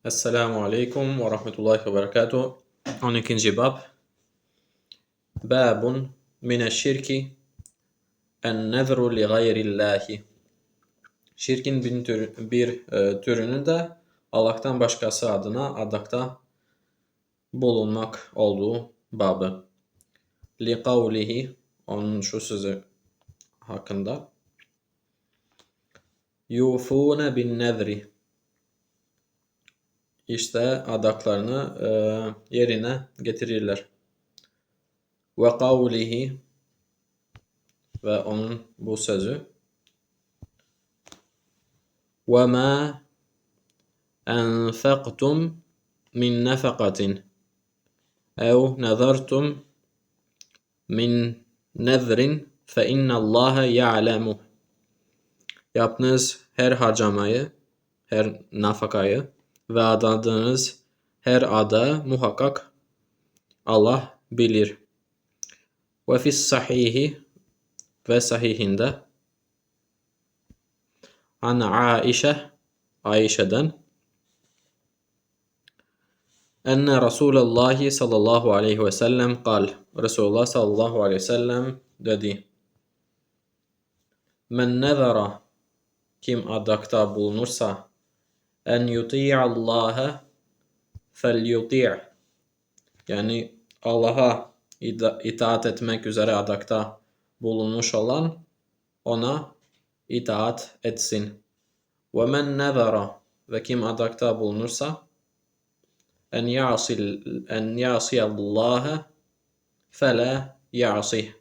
Esselamu Aleyküm ve Rahmetullahi ve Berekatuhu. 12. bab. Babun mineşşirki en-nezru li gayrillahi. Şirkin bir türünü de Allah'tan başkası adına adakta bulunmak olduğu babı. Li kavlihi, onun şu sözü hakkında. Yufune bin nezri. İşte adaklarını yerine getirirler. Ve kavlihi, ve onun bu sözü. Ve ma enfaktum min nefakatin ev nazartum min nezrin fe innallâhe ya'lemu. Yaptığınız her harcamayı, her nafakayı ve adadığınız her ada muhakkak Allah bilir. Ve fis sahihi, ve sahihinde an Aişe'den enne Resulullah sallallahu aleyhi ve sellem kal. Resulullah sallallahu aleyhi ve sellem dedi. Men nezara, kim adakta bulunursa, en yuti'allaha fel yuti', yani Allah'a itaat etmek üzere adakta bulunmuş olan ona itaat etsin. Ve men nezara, ve kim adakta bulunursa en ya'siyallaha fela ya'sih,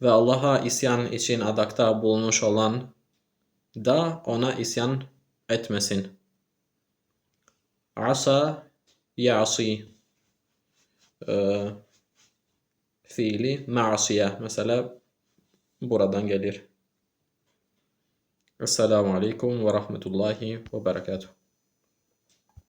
ve Allah'a isyan için adakta bulunmuş olan da ona isyan etmesin. Asa ya'si fiili ma'siye mesela buradan gelir. Esselamu Aleyküm ve Rahmetullahi ve Berekatuhu.